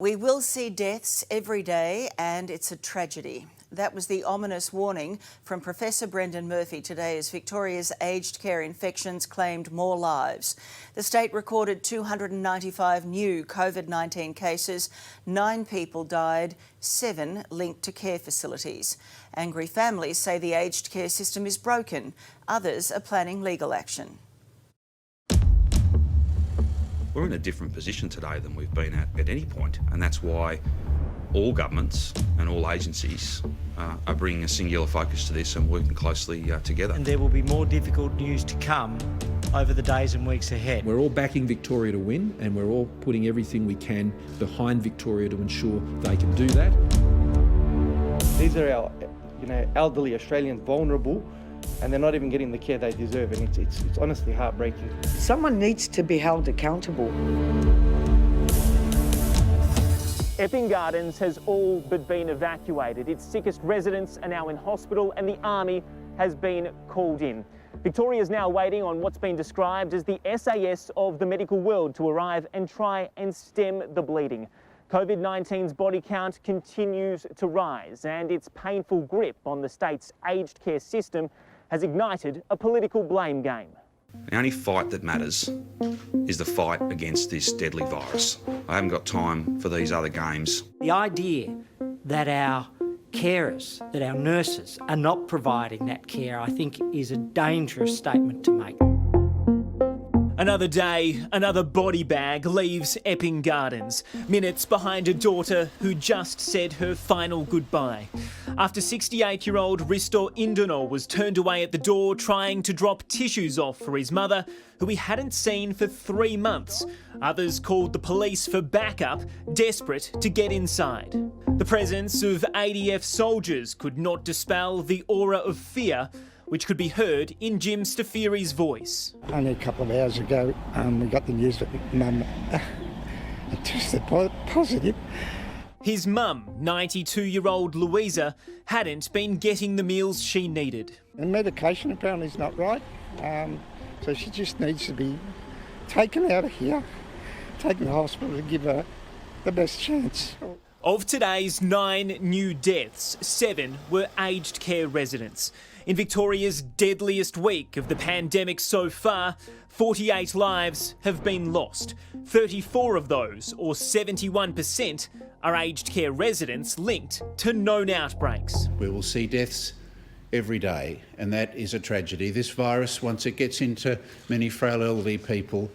We will see deaths every day and it's a tragedy. That was the ominous warning from Professor Brendan Murphy today as Victoria's aged care infections claimed more lives. The state recorded 295 new COVID-19 cases. 9 people died, 7 linked to care facilities. Angry families say the aged care system is broken. Others are planning legal action. We're in a different position today than we've been at any point, and that's why all governments and all agencies are bringing a singular focus to this and working closely together. And there will be more difficult news to come over the days and weeks ahead. We're all backing Victoria to win, and we're all putting everything we can behind Victoria to ensure they can do that. These are our, elderly Australians, vulnerable, and they're not even getting the care they deserve, and it's honestly heartbreaking. Someone needs to be held accountable. Epping Gardens has all but been evacuated. Its sickest residents are now in hospital and the army has been called in. Victoria is now waiting on what's been described as the SAS of the medical world to arrive and try and stem the bleeding. COVID-19's body count continues to rise, and its painful grip on the state's aged care system has ignited a political blame game. The only fight that matters is the fight against this deadly virus. I haven't got time for these other games. The idea that our carers, that our nurses are not providing that care, I think is a dangerous statement to make. Another day, another body bag leaves Epping Gardens, minutes behind a daughter who just said her final goodbye. After 68-year-old Risto Indono was turned away at the door trying to drop tissues off for his mother, who he hadn't seen for 3 months. Others called the police for backup, desperate to get inside. The presence of ADF soldiers could not dispel the aura of fear which could be heard in Jim Stafiri's voice. Only a couple of hours ago, we got the news that Mum tested positive. His mum, 92-year-old Louisa, hadn't been getting the meals she needed. And medication apparently is not right, so she just needs to be taken out of here, taken to the hospital to give her the best chance. Of today's 9 new deaths, 7 were aged care residents. In Victoria's deadliest week of the pandemic so far, 48 lives have been lost. 34 of those, or 71%, are aged care residents linked to known outbreaks. We will see deaths every day, and that is a tragedy. This virus, once it gets into many frail elderly people,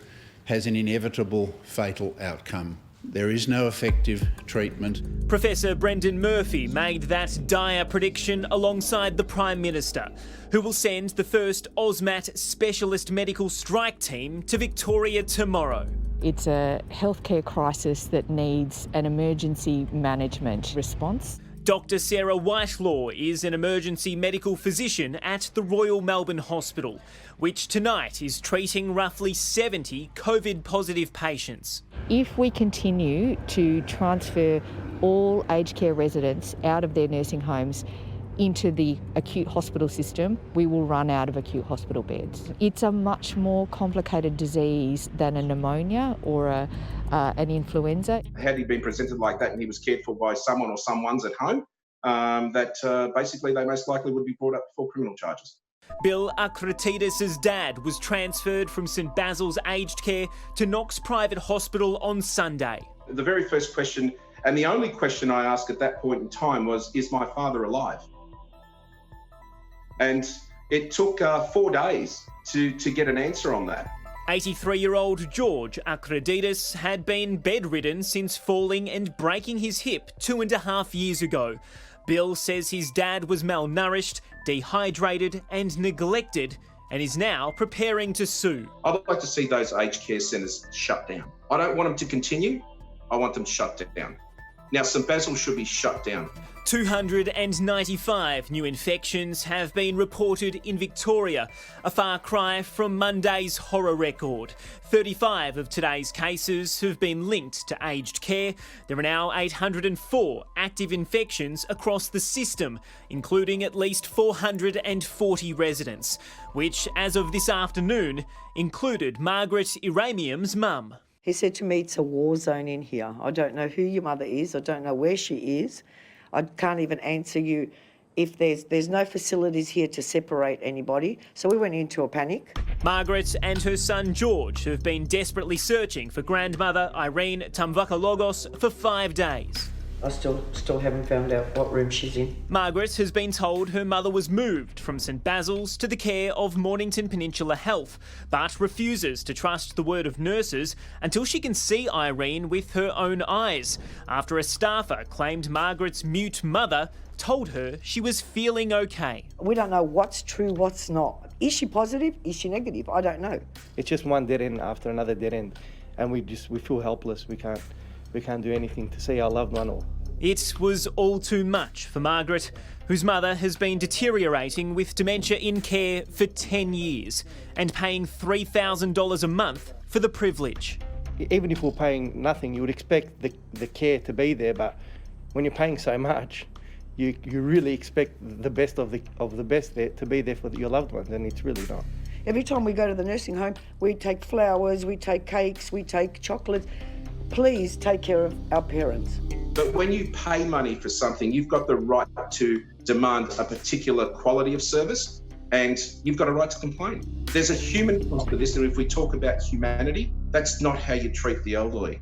has an inevitable fatal outcome. There is no effective treatment. Professor Brendan Murphy made that dire prediction alongside the Prime Minister, who will send the first AUSMAT specialist medical strike team to Victoria tomorrow. It's a healthcare crisis that needs an emergency management response. Dr Sarah Whitelaw is an emergency medical physician at the Royal Melbourne Hospital, which tonight is treating roughly 70 COVID-positive patients. If we continue to transfer all aged care residents out of their nursing homes into the acute hospital system, we will run out of acute hospital beds. It's a much more complicated disease than a pneumonia or an influenza. Had he been presented like that and he was cared for by someone or someone's at home, basically they most likely would be brought up for criminal charges. Bill Akratidis' dad was transferred from St Basil's Aged Care to Knox Private Hospital on Sunday. The very first question, and the only question I asked at that point in time was, is my father alive? And it took 4 days to get an answer on that. 83-year-old George Akratidis had been bedridden since falling and breaking his hip 2.5 years ago. Bill says his dad was malnourished, dehydrated and neglected, and is now preparing to sue. I'd like to see those aged care centres shut down. I don't want them to continue, I want them shut down. Now, St Basil should be shut down. 295 new infections have been reported in Victoria, a far cry from Monday's horror record. 35 of today's cases have been linked to aged care. There are now 804 active infections across the system, including at least 440 residents, which, as of this afternoon, included Margaret Iramium's mum. He said to me, it's a war zone in here. I don't know who your mother is. I don't know where she is. I can't even answer you if there's no facilities here to separate anybody. So we went into a panic. Margaret and her son George have been desperately searching for grandmother Irene Tamvakalogos for 5 days. I still haven't found out what room she's in. Margaret has been told her mother was moved from St Basil's to the care of Mornington Peninsula Health, but refuses to trust the word of nurses until she can see Irene with her own eyes, after a staffer claimed Margaret's mute mother told her she was feeling okay. We don't know what's true, what's not. Is she positive? Is she negative? I don't know. It's just one dead end after another dead end, and we feel helpless. We can't do anything to see our loved one. It was all too much for Margaret, whose mother has been deteriorating with dementia in care for 10 years and paying $3,000 a month for the privilege. Even if we're paying nothing, you would expect the care to be there, but when you're paying so much, you really expect the best of the best there to be there for your loved ones, and it's really not. Every time we go to the nursing home, we take flowers, we take cakes, we take chocolates. Please take care of our parents. But when you pay money for something, you've got the right to demand a particular quality of service, and you've got a right to complain. There's a human cost to this, and if we talk about humanity, that's not how you treat the elderly.